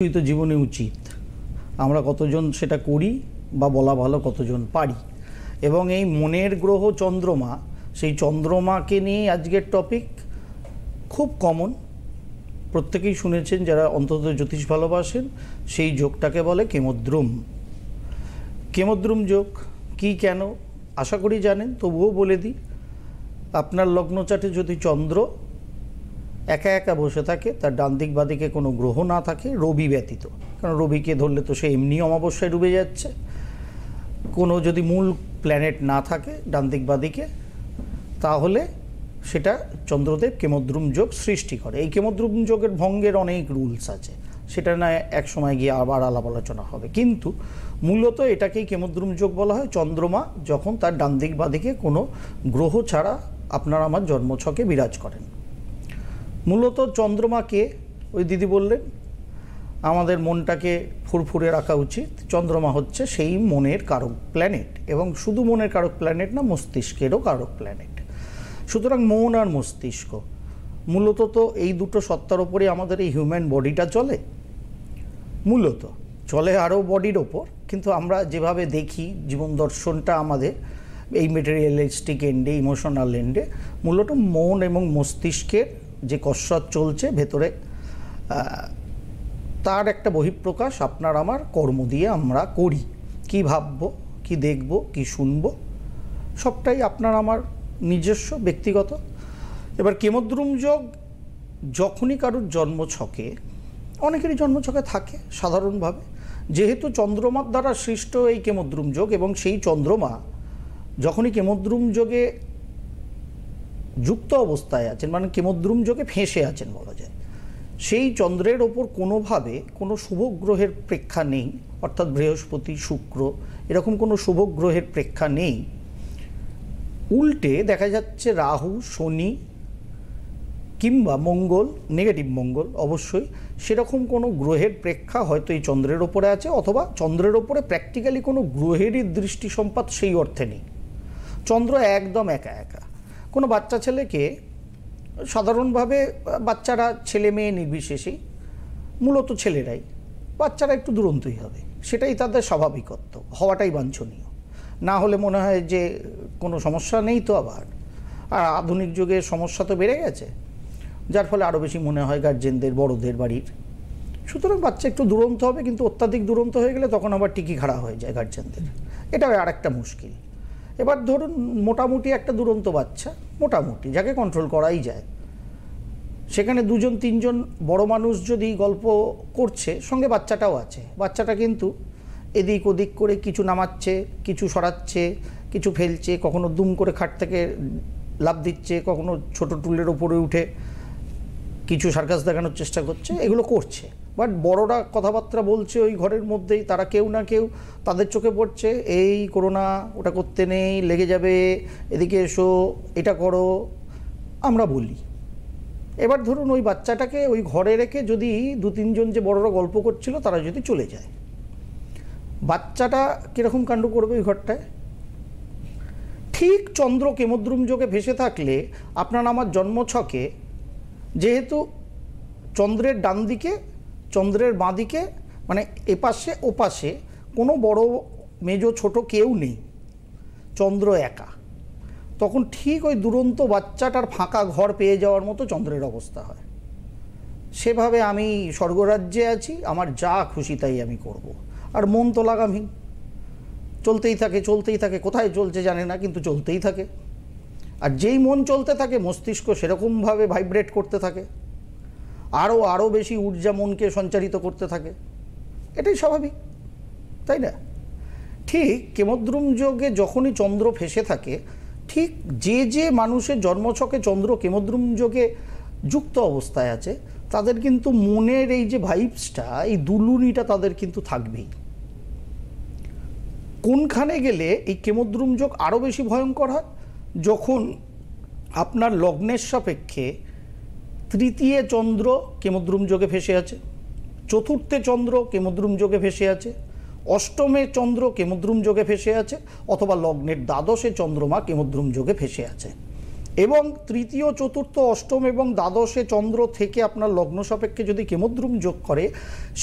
তো জীবনে উচিত আমরা কতজন সেটা করি বা বলা ভালো কতজন পারি। এবং এই মনের গ্রহ চন্দ্রমা, সেই চন্দ্রমাকে নিয়ে আজকের টপিক খুব কমন, প্রত্যেকেই শুনেছেন যারা অন্তত জ্যোতিষ ভালোবাসেন। সেই যোগটাকে বলে কেমদ্রুম। কেমদ্রুম যোগ কি, কেন আশা করি জানেন, তবুও বলে দিই। আপনার লগ্নচাটে যদি চন্দ্র একা একা বসে থাকে, তার ডান দিক বাদিকে কোনো গ্রহ না থাকে, রবি ব্যতীত, কারণ রবিকে ধরলে তো সে এমনি অমাবস্যায় ডুবে যাচ্ছে, কোনো যদি মূল প্ল্যানেট না থাকে ডান দিক বাদিকে, তাহলে সেটা চন্দ্রদেব কেমদ্রুম যোগ সৃষ্টি করে। এই কেমদ্রুম যোগের ভঙ্গের অনেক রুলস আছে, সেটা না এক সময় গিয়ে আবার আলাপ আলোচনা হবে, কিন্তু মূলত এটাকেই কেমদ্রুম যোগ বলা হয়। চন্দ্রমা যখন তার ডান দিক বাদিকে কোনো গ্রহ ছাড়া আপনার আমার জন্মছকে বিরাজ করেন। মূলত চন্দ্রমাকে, ওই দিদি বললেন আমাদের মনটাকে ফুরফুরে রাখা উচিত, চন্দ্রমা হচ্ছে সেই মনের কারক প্ল্যানেট, এবং শুধু মনের কারক প্ল্যানেট না, মস্তিষ্কেরও কারক প্ল্যানেট। সুতরাং মন আর মস্তিষ্ক মূলত তো এই দুটো সত্তার ওপরে আমাদের এই হিউম্যান বডিটা চলে, মূলত চলে আরও বডির ওপর, কিন্তু আমরা যেভাবে দেখি জীবন দর্শনটা আমাদের এই মেটেরিয়ালিস্টিক এন্ডে, ইমোশনাল এন্ডে, মূলত মন এবং মস্তিষ্কের যে কসরত চলছে ভেতরে, তার একটা বহিঃপ্রকাশ আপনার আমার কর্ম দিয়ে আমরা করি। কি ভাববো, কি দেখব, কি শুনবো, সবটাই আপনার আমার নিজস্ব ব্যক্তিগত। এবার কেমদ্রুম যোগ যখনই কারোর জন্মছকে, অনেকেরই জন্মছকে থাকে সাধারণভাবে, যেহেতু চন্দ্রমার দ্বারা সৃষ্ট এই কেমদ্রুম যোগ, এবং সেই চন্দ্রমা যখনই কেমদ্রুম যোগে যুক্ত অবস্থায় আছেন, মানে কেমদ্রুম যোগে ফেঁসে আছেন বলা যায়, সেই চন্দ্রের ওপর কোনোভাবে কোনো শুভ গ্রহের প্রেক্ষা নেই, অর্থাৎ বৃহস্পতি, শুক্র, এরকম কোনো শুভ গ্রহের প্রেক্ষা নেই। উল্টে দেখা যাচ্ছে রাহু, শনি কিংবা মঙ্গল, নেগেটিভ মঙ্গল অবশ্যই, সেরকম কোনো গ্রহের প্রেক্ষা হয়তো এই চন্দ্রের ওপরে আছে, অথবা চন্দ্রের ওপরে প্র্যাকটিক্যালি কোনো গ্রহেরই দৃষ্টি সম্পাত সেই অর্থে নেই। চন্দ্র একদম একা একা। কোনো বাচ্চা ছেলেকে, সাধারণভাবে বাচ্চারা ছেলে মেয়ে নির্বিশেষেই, মূলত ছেলেরাই, বাচ্চারা একটু দুরন্তই হবে, সেটাই তাদের স্বাভাবিকত্ব, হওয়াটাই বাঞ্ছনীয়। না হলে মনে হয় যে কোনো সমস্যা নেই তো আবার। আর আধুনিক যুগে সমস্যা তো বেড়ে গেছে, যার ফলে আরও বেশি মনে হয় গার্জেনদের, বড়দের বাড়ির। সুতরাং বাচ্চা একটু দুরন্ত হবে, কিন্তু অত্যাধিক দুরন্ত হয়ে গেলে তখন আবার টিকি খাড়া হয়ে যায় গার্জেনদের, এটাও আর একটা মুশকিল। এবার ধরুন মোটামুটি একটা দুরন্ত বাচ্চা, মোটামুটি যাকে কন্ট্রোল করাই যায়, সেখানে দুজন তিনজন বড় মানুষ যদি গল্প করছে, সঙ্গে বাচ্চাটাও আছে, বাচ্চাটা কিন্তু এদিক ওদিক করে কিছু নামাচ্ছে, কিছু সরাচ্ছে, কিছু ফেলছে, কখনো দুম করে খাট থেকে লাফ দিচ্ছে, কখনো ছোট টুলের ওপরে উঠে কিছু সার্কাস দেখানোর চেষ্টা করছে, এগুলো করছে। বাট বড়রা কথাবার্তা বলছে ওই ঘরের মধ্যেই, তারা কেউ না কেউ তাদের চোখে পড়ছে, এই করো না, ওটা করতে নেই, লেগে যাবে, এদিকে এসো, এটা করো, আমরা বলি। এবার ধরুন ওই বাচ্চাটাকে ওই ঘরে রেখে যদি দু তিনজন যে বড়রা গল্প করছিল তারা যদি চলে যায়, বাচ্চাটা কীরকম কাণ্ড করবে ওই ঘরটায়? ঠিক চন্দ্র কেমদ্রুম যোগে ভেসে থাকলে আপনার আমার জন্মছকে, যেহেতু চন্দ্রের ডান দিকে, চন্দ্রের বাঁ দিকে, মানে এপাশে ওপাশে কোনো বড় মেজ ছোট কেউ নেই, চন্দ্র একা, তখন ঠিক ওই দুরন্ত বাচ্চাটার ফাঁকা ঘর পেয়ে যাওয়ার মতো চন্দ্রের অবস্থা হয়। সেভাবে আমি স্বর্গরাজ্যে আছি, আমার যা খুশি তাই আমি করব। আর মন তো লাগামহীন, চলতেই থাকে চলতেই থাকে, কোথায় চলছে জানে না, কিন্তু চলতেই থাকে। আর যেই মন চলতে থাকে, মস্তিষ্ক সেরকমভাবে ভাইব্রেট করতে থাকে, আরও বেশি ঊর্জা মনকে সঞ্চারিত করতে থাকে, এটাই স্বাভাবিক, তাই না? ঠিক কেমদ্রুম যোগে যখনই চন্দ্র ফেসে থাকে, ঠিক যে মানুষের জন্মছকে চন্দ্র কেমদ্রুম যোগে যুক্ত অবস্থায় আছে, তাদের কিন্তু মনের এই যে ভাইবসটা, এই দুলুনিটা তাদের কিন্তু থাকবেই। কোনখানে গেলে এই কেমদ্রুম যোগ আরও বেশি ভয়ঙ্কর হয়? যখন আপনার লগ্নের সাপেক্ষে তৃতীয় চন্দ্র কেমদ্রুম যোগে ভেসে আছে, চতুর্থে চন্দ্র কেমদ্রুম যোগে ভেসে আছে, অষ্টমে চন্দ্র কেমদ্রুম যোগে ভেসে আছে, অথবা লগ্নের দ্বাদশে চন্দ্রমা কেমদ্রুম যোগে ভেসে আছে। এবং তৃতীয়, চতুর্থ, অষ্টম এবং দ্বাদশে চন্দ্র থেকে আপনার লগ্ন সাপেক্ষে যদি কেমদ্রুম যোগ করে,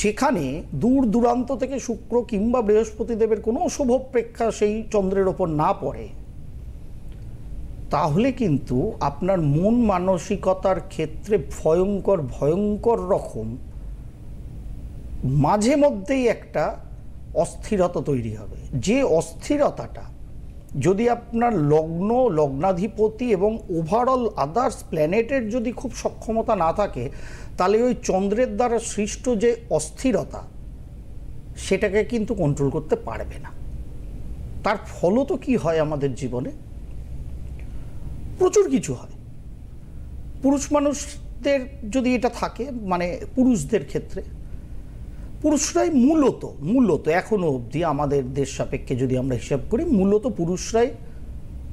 সেখানে দূর দূরান্ত থেকে শুক্র কিংবা বৃহস্পতি দেবের কোনো শুভ প্রেক্ষা সেই চন্দ্রের ওপর না পড়ে, তাহলে কিন্তু আপনার মন মানসিকতার ক্ষেত্রে ভয়ঙ্কর ভয়ঙ্কর রকম মাঝে মধ্যেই একটা অস্থিরতা তৈরি হবে। যে অস্থিরতাটা যদি আপনার লগ্ন, লগ্নাধিপতি এবং ওভারঅল আদার্স প্ল্যানেটের যদি খুব সক্ষমতা না থাকে, তাহলে ওই চন্দ্রের দ্বারা সৃষ্ট যে অস্থিরতা, সেটাকে কিন্তু কন্ট্রোল করতে পারবে না। তার ফলত কি হয় আমাদের জীবনে? প্রচুর কিছু হয়। পুরুষ মানুষদের যদি এটা থাকে, মানে পুরুষদের ক্ষেত্রে, পুরুষরাই মূলত এখনো অবধি আমাদের দেশ সাপেক্ষে যদি আমরা হিসাব করি, মূলত পুরুষরাই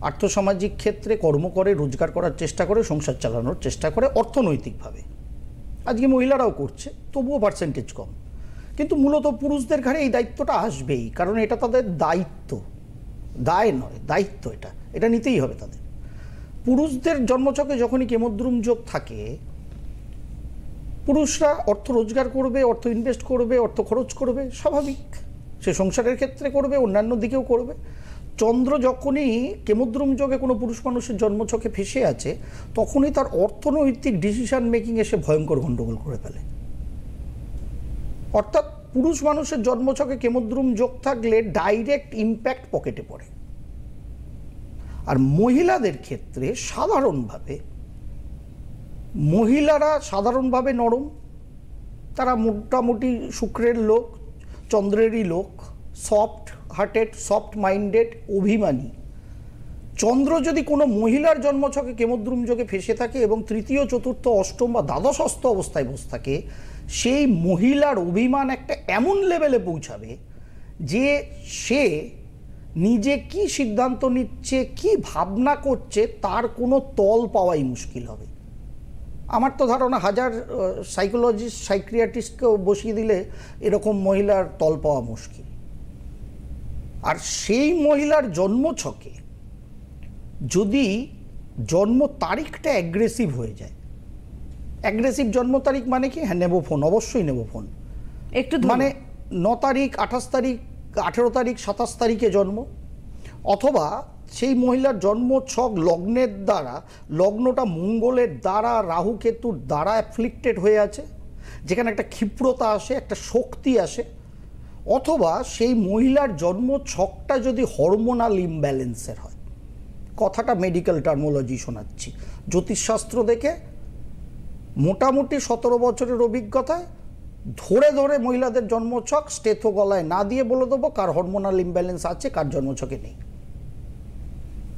আর্থসামাজিক ক্ষেত্রে কর্ম করে, রোজগার করার চেষ্টা করে, সংসার চালানোর চেষ্টা করে অর্থনৈতিকভাবে। আজকে মহিলারাও করছে, তবুও পার্সেন্টেজ কম, কিন্তু মূলত পুরুষদের ঘাড়ে এই দায়িত্বটা আসবেই, কারণ এটা তাদের দায়িত্ব, দায় নয়, দায়িত্ব। এটা নিতেই হবে তাদের। পুরুষদের জন্মছকে যখনই কেমদ্রুম যোগ থাকে, পুরুষরা অর্থ রোজগার করবে, অর্থ ইনভেস্ট করবে, অর্থ খরচ করবে, স্বাভাবিক। সে সংসারের ক্ষেত্রে করবে, অন্যান্য দিকেও করবে। চন্দ্র যখনই কেমদ্রুম যোগে কোনো পুরুষ মানুষের জন্মছকে ফেসে আছে, তখনই তার অর্থনৈতিক ডিসিশন মেকিং এসে ভয়ঙ্কর গণ্ডগোল করে ফেলে। অর্থাৎ পুরুষ মানুষের জন্মছকে কেমদ্রুম যোগ থাকলে ডাইরেক্ট ইম্প্যাক্ট পকেটে পড়ে। আর মহিলাদের ক্ষেত্রে মহিলারা সাধারণভাবে নরম, তারা মোটামুটি শুক্রের লোক, চন্দ্রেরই লোক, সফট হার্টেড, সফট মাইন্ডেড, অভিমানী। চন্দ্র যদি কোনো মহিলার জন্মছকে কেমদ্রুম যোগে ফেসে থাকে এবং তৃতীয়, চতুর্থ, অষ্টম বা দ্বাদশস্থ অবস্থায় বসে থাকে, সেই মহিলার অভিমান একটা এমন লেভেলে পৌঁছাবে যে সে নিজে কি সিদ্ধান্ত নিচ্ছে, কি ভাবনা করছে, তার কোনো তল পাওয়াই মুশকিল হবে। আমার তো ধারণা হাজার সাইকোলজিস্ট, সাইক্রিয়াটিস্টকেও বসিয়ে দিলে এরকম মহিলার তল পাওয়া মুশকিল। আর সেই মহিলার জন্মছকে যদি জন্ম তারিখটা অ্যাগ্রেসিভ হয়ে যায়, অ্যাগ্রেসিভ জন্ম তারিখ মানে কি? হ্যাঁ, নেব ফোন, অবশ্যই নেব ফোন, একটু মানে 9 তারিখ, 28 তারিখ, 18 তারিখ, 27 তারিখে জন্ম, অথবা সেই মহিলার জন্ম ছক লগ্নের দ্বারা, লগ্নটা মঙ্গলের দ্বারা, রাহু কেতুর দ্বারা অ্যাফ্লিক্টেড হয়ে আছে, যেখানে একটা ক্ষিপ্রতা আসে, একটা শক্তি আসে, অথবা সেই মহিলার জন্ম ছকটা যদি হরমোনাল ইমব্যালেন্সের হয়। কথাটা মেডিকেল টার্মোলজি শোনাচ্ছি, জ্যোতিষশাস্ত্র দেখে মোটামুটি 17 বছরের অভিজ্ঞতায় ধরে ধরে মহিলাদের জন্মছক স্টেথো গলায় না দিয়ে বলে দেবো কার হরমোনাল ইমব্যালেন্স আছে, কার জন্মছকে নেই।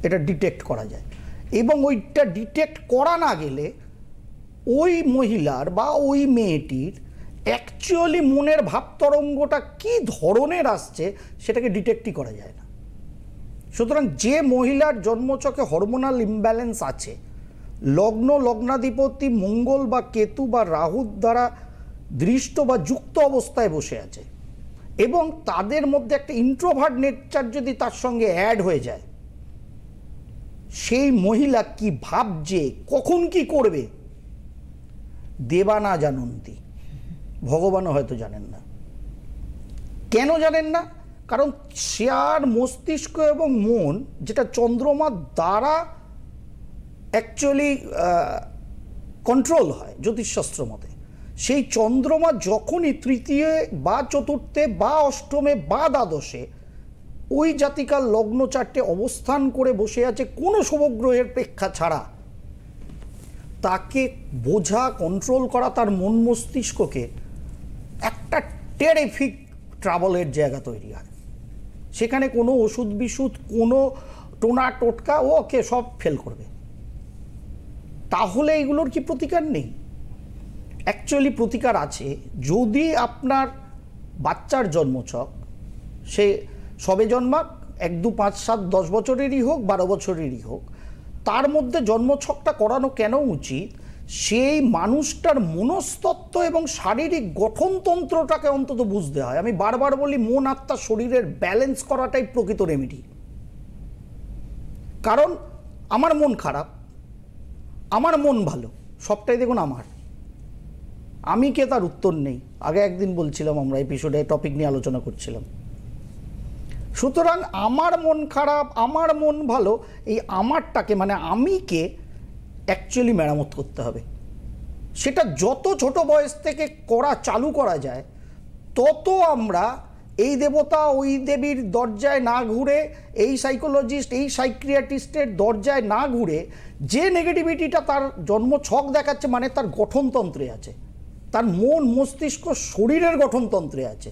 এটা ডিটেক্ট করা যায়। এবং ওইটা ডিটেক্ট করা না গেলে ওই মহিলার বা ওই মেয়েটির অ্যাকচুয়ালি মনের ভাবতরঙ্গটা কি ধরনের আসছে সেটাকে ডিটেক্টই করা যায় না। সুতরাং যে মহিলার জন্মছকে হরমোনাল ইমব্যালেন্স আছে, লগ্ন, লগ্নাধিপতি মঙ্গল বা কেতু বা রাহুর দ্বারা দৃষ্ট বা যুক্ত অবস্থায় বসে আছে, এবং তাদের মধ্যে একটা ইন্ট্রোভার্ট নেচার যদি তার সঙ্গে অ্যাড হয়ে যায়, সেই মহিলা কি ভাবছে, কখন কি করবে, দেবা না জানন্তি, ভগবানও হয়তো জানেন না। কেন জানেন না? কারণ তার মস্তিষ্ক এবং মন, যেটা চন্দ্রমা দ্বারা অ্যাকচুয়ালি কন্ট্রোল হয় জ্যোতিষশাস্ত্র মতে, সেই চন্দ্রমা যখনই তৃতীয় বা চতুর্থে বা অষ্টমে বা দ্বাদশে ওই জাতিকার লগ্ন চারটে অবস্থান করে বসে আছে কোনো শুভগ্রহের প্রেক্ষা ছাড়া, তাকে বোঝা, কন্ট্রোল করা, তার মন মস্তিষ্ককে একটা টেরিফিক ট্রাবলের জায়গা তৈরি হয়। সেখানে কোনো ওষুধ বিশুধ, কোনো টোনা টোটকা ওকে সব ফেল করবে। তাহলে এগুলোর কি প্রতিকার নেই? অ্যাকচুয়ালি প্রতিকার আছে। যদি আপনার বাচ্চার জন্মছক, সে সবে জন্মাক, 1, 2, 5, 7, 10 বছরেরই হোক, 12 বছরেরই হোক, তার মধ্যে জন্মছকটা করানো কেন উচিত? সেই মানুষটার মনস্তত্ত্ব এবং শারীরিক গঠনতন্ত্রটাকে অন্তত বুঝতে হয়। আমি বারবার বলি, মন, আত্মা, শরীরের ব্যালেন্স করাটাই প্রকৃত রেমেডি। কারণ আমার মন খারাপ, আমার মন ভালো, সবটাই দেখুন আমার, আমি কে তার উত্তর নেই। আগে একদিন বলছিলাম, আমরা এপিসোডে টপিক নিয়ে আলোচনা করছিলাম। সুতরাং আমার মন খারাপ, আমার মন ভালো, এই আমারটাকে মানে আমিকে অ্যাকচুয়ালি মেরামত করতে হবে। সেটা যত ছোট বয়স থেকে চালু করা যায়, তত আমরা এই দেবতা ওই দেবীর দরজায় না ঘুরে, এই সাইকোলজিস্ট এই সাইকিয়াট্রিস্টের দরজায় না ঘুরে, যে নেগেটিভিটিটা তার জন্ম ছক দেখাচ্ছে মানে তার গঠনতন্ত্রে আছে, তার মন মস্তিষ্ক শরীরের গঠনতন্ত্রে আছে,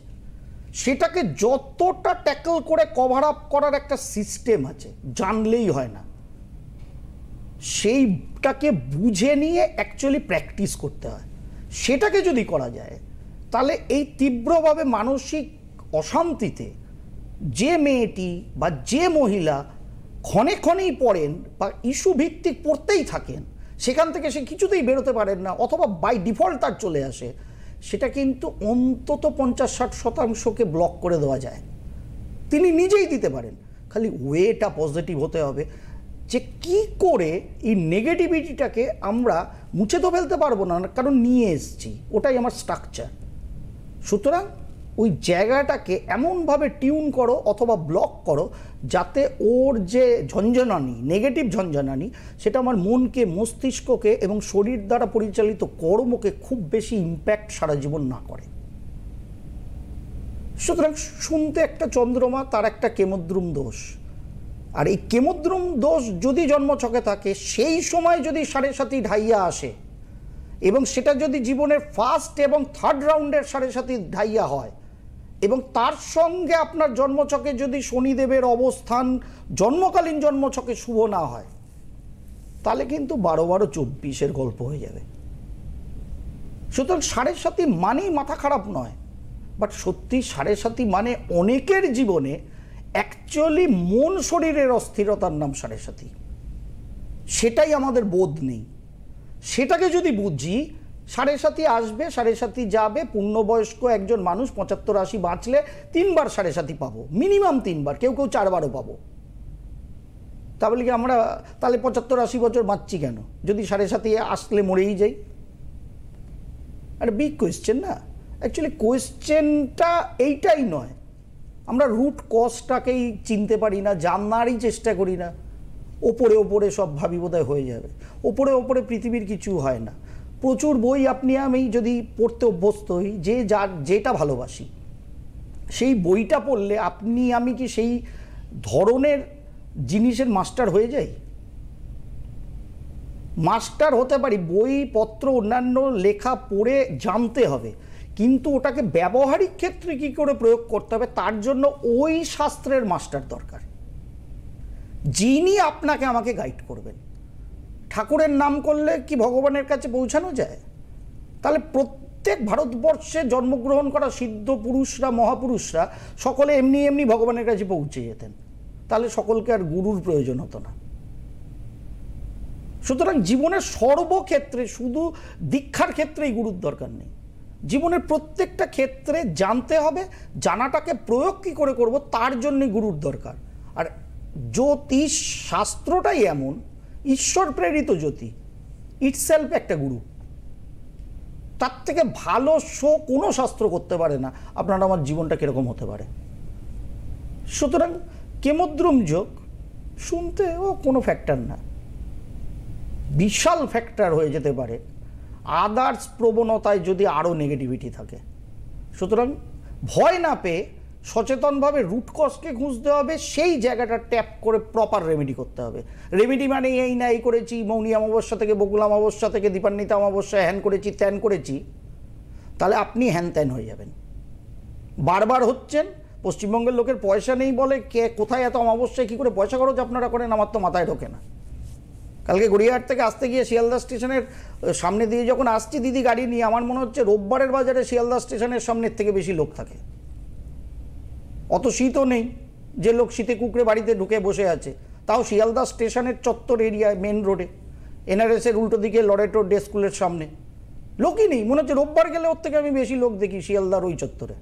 সেটাকে যতটা ট্যাকল করে কভার আপ করার একটা সিস্টেম আছে, জানলেই হয় না। সেইটাকে বুঝে নিয়ে অ্যাকচুয়ালি প্র্যাকটিস করতে হয়। সেটাকে যদি করা যায়, তাহলে এই তীব্রভাবে মানসিক অশান্তিতে যে মেয়েটি বা যে মহিলা ক্ষণে ক্ষণেই পড়েন বা ইস্যু ভিত্তিক পড়তেই থাকেন, সেখান থেকে সে কিছুতেই বেরোতে পারেন না অথবা বাই ডিফল্ট তার চলে আসে, সেটা কিন্তু অন্তত 50-60% ব্লক করে দেওয়া যায়। তিনি নিজেই দিতে পারেন, খালি ওয়েটা পজিটিভ হতে হবে। যে কি করে এই নেগেটিভিটিটাকে আমরা মুছে তো ফেলতে পারবো না, কারণ নিয়ে এসছি, ওটাই আমার স্ট্রাকচার। সুতরাং ওই জায়গাটাকে এমনভাবে টিউন করো অথবা ব্লক করো যাতে ওর যে ঝঞ্ঝনানি, নেগেটিভ ঝঞ্ঝনানি, সেটা আমার মনকে, মস্তিষ্ককে এবং শরীর দ্বারা পরিচালিত কর্মকে খুব বেশি ইম্প্যাক্ট সারা জীবন না করে। সুতরাং শুনতে একটা চন্দ্রমা, তার একটা কেমদ্রুম দোষ, আর এই কেমদ্রুম দোষ যদি জন্মছকে থাকে, সেই সময় যদি 7.5 ঢাইয়া আসে এবং সেটা যদি জীবনের ফার্স্ট এবং থার্ড রাউন্ডের 7.5 ঢাইয়া হয় এবং তার সঙ্গে আপনার জন্মছকে যদি শনিদেবের অবস্থান জন্মকালীন জন্মছকে শুভ না হয়, তাহলে কিন্তু 12-12-24 গল্প হয়ে যাবে। সুতরাং 7.5 মানেই মাথা খারাপ নয়, বাট সত্যি 7.5 মানে অনেকের জীবনে অ্যাকচুয়ালি মন শরীরের অস্থিরতার নাম 7.5। সেটাই আমাদের বোধ নেই। সেটাকে যদি বুঝি, 7.5 আসবে, 7.5 যাবে। পূর্ণবয়স্ক একজন মানুষ 75-80 বাঁচলে 3বার 7.5 পাবো, মিনিমাম 3বার, কেউ কেউ 4বারও পাবো। তাহলে কি আমরা তাহলে 75-80 বছর বাঁচছি কেন, যদি 7.5 আসলে মরেই যাই? একটা বিগ কোয়েশ্চেন না? অ্যাকচুয়ালি কোয়েশ্চেনটা এইটাই নয়, আমরা রুট কজটাকেই চিনতে পারি না, জানারই চেষ্টা করি না। ওপরে ওপরে সব ভাবি বোধহয় হয়ে যাবে। ওপরে ওপরে পৃথিবীর কিছু হয় না। প্রচুর বই আপনি আমি যদি পড়তে অভ্যস্ত হই, যেটা ভালোবাসি সেই বইটা পড়লে আপনি আমি কি সেই ধরনের জিনিসের মাস্টার হয়ে যাই? মাস্টার হতে পারি, বইপত্র অন্যান্য লেখা পড়ে জানতে হবে, কিন্তু ওটাকে ব্যবহারিক ক্ষেত্রে কী করে প্রয়োগ করতে হবে তার জন্য ওই শাস্ত্রের মাস্টার দরকার, যিনি আপনাকে আমাকে গাইড করবেন। ঠাকুরের নাম করলে কি ভগবানের কাছে পৌঁছানো যায়? তাহলে প্রত্যেক ভারতবর্ষে জন্মগ্রহণ করা সিদ্ধ পুরুষরা, মহাপুরুষরা সকলে এমনি এমনি ভগবানের কাছে পৌঁছে যেতেন, তাহলে সকলকে আর গুরুর প্রয়োজন হতো না। সুতরাং জীবনের সর্বক্ষেত্রে, শুধু দীক্ষার ক্ষেত্রেই গুরুর দরকার নেই, জীবনের প্রত্যেকটা ক্ষেত্রে জানতে হবে, জানাটাকে প্রয়োগ কী করে করব তার জন্যই গুরুর দরকার। আর জ্যোতিষ শাস্ত্রটাই এমন, ঈশ্বর প্রেরিত জ্যোতি ইটসেলফ একটা গুরু। তার থেকে ভালো শো কোনো শাস্ত্র করতে পারে না আপনার আমার জীবনটা কীরকম হতে পারে। সুতরাং কেমদ্রুম যোগ শুনতে ও কোনো ফ্যাক্টর না, বিশাল ফ্যাক্টর হয়ে যেতে পারে আদার্স প্রবণতায় যদি আরও নেগেটিভিটি থাকে। সুতরাং ভয় না পেয়ে সচেতনভাবে রুট কজকে খুঁজতে হবে, সেই জায়গাটা ট্যাপ করে প্রপার রেমেডি করতে হবে। রেমেডি মানে এই না এই করেছি, মৌনী অমাবস্যা থেকে বকুল অমাবস্যা থেকে দীপান্বিতা অমাবস্যায় হ্যান করেছি ত্যান করেছি, তাহলে আপনি হ্যান ত্যান হয়ে যাবেন। বারবার হচ্ছেন, পশ্চিমবঙ্গের লোকের পয়সা নেই বলে কে কোথায় এত অমাবস্যায় কী করে পয়সা খরচ আপনারা করেন আমার তো মাথায় ঢোকে না। কালকে গড়িয়াহাট থেকে আসতে গিয়ে শিয়ালদা স্টেশনের সামনে দিয়ে যখন আসছি দিদি গাড়ি নিয়ে, আমার মনে হচ্ছে রোববারের বাজারে শিয়ালদা স্টেশনের সামনের থেকে বেশি লোক থাকে। অত শীতও নেই যে লোক শীতে কুকড়ে বাড়িতে ঢুকে বসে আছে, তাও শিয়ালদা স্টেশনের চত্বর এরিয়ায় মেন রোডে এনআরএসের উল্টো দিকে লরেটো ডে স্কুলের সামনে লোকই নেই। মনে হচ্ছে রোববার গেলে ওর থেকে আমি বেশি লোক দেখি শিয়ালদার ওই চত্বরে।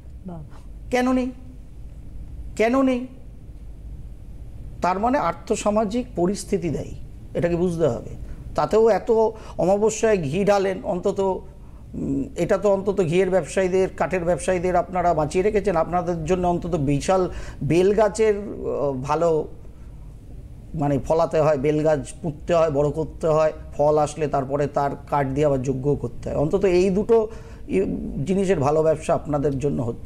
কেন নেই? কেন নেই? তার মানে আর্থসামাজিক পরিস্থিতি দেয়, এটাকে বুঝতে হবে। তাতেও এত অমাবস্যায় ঘি ঢালেন, অন্তত এটা তো অন্তত ঘিয়ের ব্যবসায়ীদের, কাঠের ব্যবসায়ীদের আপনারা বাঁচিয়ে রেখেছেন। আপনাদের জন্য অন্তত বিশাল বেল গাছের ভালো মানে ফলাতে হয়, বেল গাছ পুঁততে হয়, বড় করতে হয়, ফল আসলে তারপরে তার কাঠ দিয়ে আবার যোগ্য করতে হয়। অন্তত এই দুটো জিনিসের ভালো ব্যবসা আপনাদের জন্য হচ্ছে।